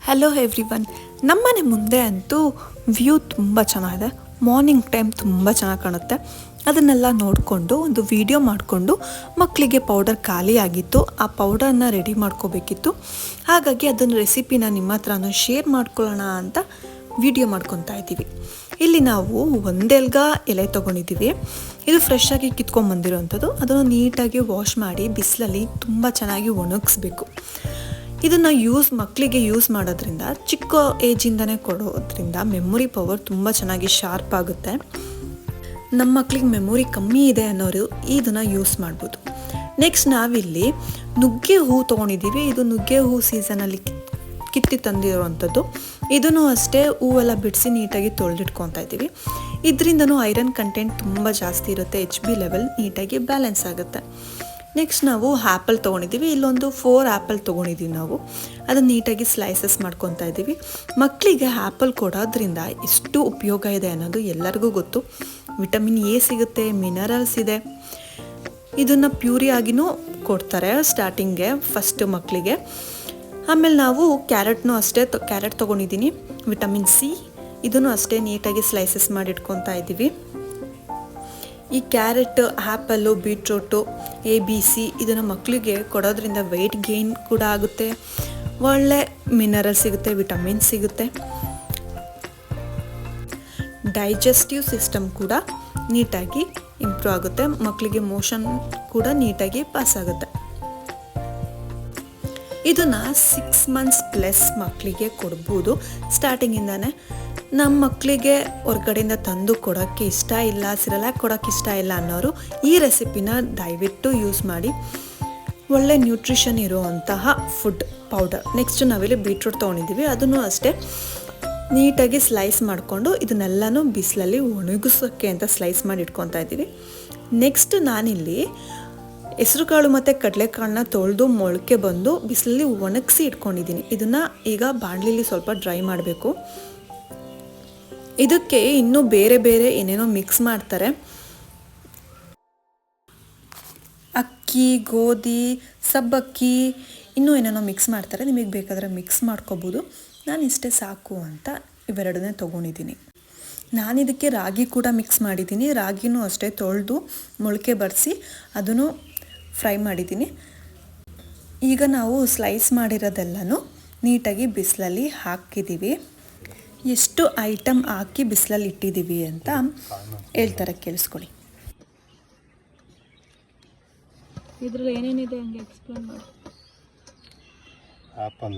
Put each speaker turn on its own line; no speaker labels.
Hello everyone. ನಮ್ಮನೆ ಮುಂದೆ ಅಂತೂ ವ್ಯೂ ತುಂಬ ಚೆನ್ನಾಗಿದೆ. ಮಾರ್ನಿಂಗ್ ಟೈಮ್ ತುಂಬ ಚೆನ್ನಾಗಿ ಕಾಣುತ್ತೆ. ಅದನ್ನೆಲ್ಲ ನೋಡಿಕೊಂಡು ಒಂದು ವಿಡಿಯೋ ಮಾಡಿಕೊಂಡು ಮಕ್ಕಳಿಗೆ ಪೌಡರ್ ಖಾಲಿ ಆಗಿತ್ತು, ಆ ಪೌಡರ್ನ ರೆಡಿ ಮಾಡ್ಕೋಬೇಕಿತ್ತು. ಹಾಗಾಗಿ ಅದನ್ನ ರೆಸಿಪಿನ ನಿಮ್ಮ ಹತ್ರನೂ ಶೇರ್ ಮಾಡ್ಕೊಳ್ಳೋಣ ಅಂತ ವಿಡಿಯೋ ಮಾಡ್ಕೊತಾ ಇದ್ದೀವಿ. ಇಲ್ಲಿ ನಾವು ಒಂದೆಲ್ಗ ಎಲೆ ತೊಗೊಂಡಿದ್ದೀವಿ. ಇದು ಫ್ರೆಶ್ ಆಗಿ ಕಿತ್ಕೊಂಡ್ಬಂದಿರೋವಂಥದ್ದು. ಅದನ್ನು ನೀಟಾಗಿ ವಾಶ್ ಮಾಡಿ ಬಿಸಿಲಲ್ಲಿ ತುಂಬ ಚೆನ್ನಾಗಿ ಒಣಗಿಸ್ಬೇಕು. ಇದನ್ನು ಮಕ್ಕಳಿಗೆ ಯೂಸ್ ಮಾಡೋದ್ರಿಂದ, ಚಿಕ್ಕ ಏಜಿಂದನೇ ಕೊಡೋದ್ರಿಂದ ಮೆಮೊರಿ ಪವರ್ ತುಂಬ ಚೆನ್ನಾಗಿ ಶಾರ್ಪ್ ಆಗುತ್ತೆ. ನಮ್ಮ ಮಕ್ಕಳಿಗೆ ಮೆಮೊರಿ ಕಮ್ಮಿ ಇದೆ ಅನ್ನೋರು ಇದನ್ನು ಯೂಸ್ ಮಾಡ್ಬೋದು. ನೆಕ್ಸ್ಟ್ ನಾವಿಲ್ಲಿ ನುಗ್ಗೆ ಹೂ ತೊಗೊಂಡಿದ್ದೀವಿ. ಇದು ನುಗ್ಗೆ ಹೂ ಸೀಸನಲ್ಲಿ ಕಿತ್ತಿ ತಂದಿರುವಂಥದ್ದು. ಇದನ್ನು ಅಷ್ಟೇ ಹೂವೆಲ್ಲ ಬಿಡಿಸಿ ನೀಟಾಗಿ ತೊಳೆದಿಟ್ಕೊತಾ ಇದ್ದೀವಿ. ಇದರಿಂದನೂ ಐರನ್ ಕಂಟೆಂಟ್ ತುಂಬ ಜಾಸ್ತಿ ಇರುತ್ತೆ. HB ಲೆವೆಲ್ ನೀಟಾಗಿ ಬ್ಯಾಲೆನ್ಸ್ ಆಗುತ್ತೆ. ನೆಕ್ಸ್ಟ್ ನಾವು ಆ್ಯಪಲ್ ತೊಗೊಂಡಿದ್ದೀವಿ. ಇಲ್ಲೊಂದು 4 ಆ್ಯಪಲ್ ತೊಗೊಂಡಿದ್ದೀವಿ ನಾವು. ಅದನ್ನು ನೀಟಾಗಿ ಸ್ಲೈಸಸ್ ಮಾಡ್ಕೊತಾ ಇದ್ದೀವಿ. ಮಕ್ಕಳಿಗೆ ಆ್ಯಪಲ್ ಕೊಡೋದ್ರಿಂದ ಎಷ್ಟು ಉಪಯೋಗ ಇದೆ ಅನ್ನೋದು ಎಲ್ಲರಿಗೂ ಗೊತ್ತು. ವಿಟಮಿನ್ A ಸಿಗುತ್ತೆ, ಮಿನರಲ್ಸ್ ಇದೆ. ಇದನ್ನು ಪ್ಯೂರಿ ಆಗಿನೂ ಕೊಡ್ತಾರೆ ಸ್ಟಾರ್ಟಿಂಗ್ಗೆ ಫಸ್ಟ್ ಮಕ್ಕಳಿಗೆ. ಆಮೇಲೆ ನಾವು ಕ್ಯಾರೆಟ್ನೂ ಅಷ್ಟೇ ಕ್ಯಾರೆಟ್ ತೊಗೊಂಡಿದ್ದೀನಿ, ವಿಟಮಿನ್ C. ಇದನ್ನು ಅಷ್ಟೇ ನೀಟಾಗಿ ಸ್ಲೈಸಸ್ ಮಾಡಿ ಇಟ್ಕೊತಾ ಇದ್ದೀವಿ. ಈ ಕ್ಯಾರೆಟ್, ಆ್ಯಪಲ್ಲು, ಬೀಟ್ರೂಟು, ABC ಇದನ್ನು ಮಕ್ಕಳಿಗೆ ಕೊಡೋದ್ರಿಂದ ವೆಯ್ಟ್ ಗೇನ್ ಕೂಡ ಆಗುತ್ತೆ. ಒಳ್ಳೆ ಮಿನರಲ್ ಸಿಗುತ್ತೆ, ವಿಟಮಿನ್ ಸಿಗುತ್ತೆ. ಡೈಜೆಸ್ಟಿವ್ ಸಿಸ್ಟಮ್ ಕೂಡ ನೀಟಾಗಿ ಇಂಪ್ರೂವ್ ಆಗುತ್ತೆ. ಮಕ್ಕಳಿಗೆ ಮೋಷನ್ ಕೂಡ ನೀಟಾಗಿ ಪಾಸ್ ಆಗುತ್ತೆ. ಇದನ್ನು 6 ಮಂತ್ಸ್ ಪ್ಲಸ್ ಮಕ್ಕಳಿಗೆ ಕೊಡ್ಬೋದು ಸ್ಟಾರ್ಟಿಂಗಿಂದಾನೆ. ನಮ್ಮ ಮಕ್ಕಳಿಗೆ ಹೊರ್ಗಡೆಯಿಂದ ತಂದು ಕೊಡೋಕ್ಕೆ ಇಷ್ಟ ಇಲ್ಲ, ಸಿರಲಾಕ್ ಕೊಡೋಕ್ಕೆ ಇಷ್ಟ ಇಲ್ಲ ಅನ್ನೋರು ಈ ರೆಸಿಪಿನ ದಯವಿಟ್ಟು ಯೂಸ್ ಮಾಡಿ. ಒಳ್ಳೆ ನ್ಯೂಟ್ರಿಷನ್ ಇರುವಂತಹ ಫುಡ್ ಪೌಡರ್. ನೆಕ್ಸ್ಟ್ ನಾವಿಲ್ಲಿ ಬೀಟ್ರೂಟ್ ತೊಗೊಂಡಿದ್ದೀವಿ. ಅದನ್ನು ಅಷ್ಟೇ ನೀಟಾಗಿ ಸ್ಲೈಸ್ ಮಾಡಿಕೊಂಡು ಇದನ್ನೆಲ್ಲನೂ ಬಿಸಿಲಲ್ಲಿ ಒಣಗಿಸೋಕ್ಕೆ ಅಂತ ಸ್ಲೈಸ್ ಮಾಡಿ ಇಟ್ಕೊತಾ ಇದ್ದೀವಿ. ನೆಕ್ಸ್ಟ್ ನಾನಿಲ್ಲಿ ಹೆಸರುಕಾಳು ಮತ್ತು ಕಡಲೆಕಾಳನ್ನ ತೊಳೆದು ಮೊಳಕೆ ಬಂದು ಬಿಸಿಲಲ್ಲಿ ಒಣಗಿಸಿ ಇಟ್ಕೊಂಡಿದ್ದೀನಿ. ಇದನ್ನು ಈಗ ಬಾಣಲಿಲಿ ಸ್ವಲ್ಪ ಡ್ರೈ ಮಾಡಬೇಕು. ಇದಕ್ಕೆ ಇನ್ನೂ ಬೇರೆ ಬೇರೆ ಏನೇನೋ ಮಿಕ್ಸ್ ಮಾಡ್ತಾರೆ. ಅಕ್ಕಿ, ಗೋಧಿ, ಸಬ್ಬಕ್ಕಿ, ಇನ್ನೂ ಏನೇನೋ ಮಿಕ್ಸ್ ಮಾಡ್ತಾರೆ. ನಿಮಗೆ ಬೇಕಾದರೆ ಮಿಕ್ಸ್ ಮಾಡ್ಕೋಬೋದು. ನಾನು ಇಷ್ಟೇ ಸಾಕು ಅಂತ ಇವೆರಡನ್ನೇ ತೊಗೊಂಡಿದ್ದೀನಿ. ನಾನಿದಕ್ಕೆ ರಾಗಿ ಕೂಡ ಮಿಕ್ಸ್ ಮಾಡಿದ್ದೀನಿ. ರಾಗಿನೂ ಅಷ್ಟೇ ತೊಳೆದು ಮೊಳಕೆ ಬರೆಸಿ ಅದನ್ನು ಫ್ರೈ ಮಾಡಿದ್ದೀನಿ. ಈಗ ನಾವು ಸ್ಲೈಸ್ ಮಾಡಿರೋದೆಲ್ಲನೂ ನೀಟಾಗಿ ಬಿಸಿಲಲ್ಲಿ ಹಾಕಿದ್ದೀವಿ. ಎಷ್ಟು ಐಟಮ್ ಹಾಕಿ ಬಿಸಿಲಲ್ಲಿ ಇಟ್ಟಿದ್ದೀವಿ ಅಂತ ಹೇಳ್ತಾರೆ, ಕೇಳಿಸ್ಕೊಳ್ಳಿ.
ಇದರಲ್ಲಿ ಏನೇನಿದೆ ಹಂಗೆ ಎಕ್ಸ್ಪ್ಲೇನ್ ಮಾಡಿ.
ಆ್ಯಪಲ್,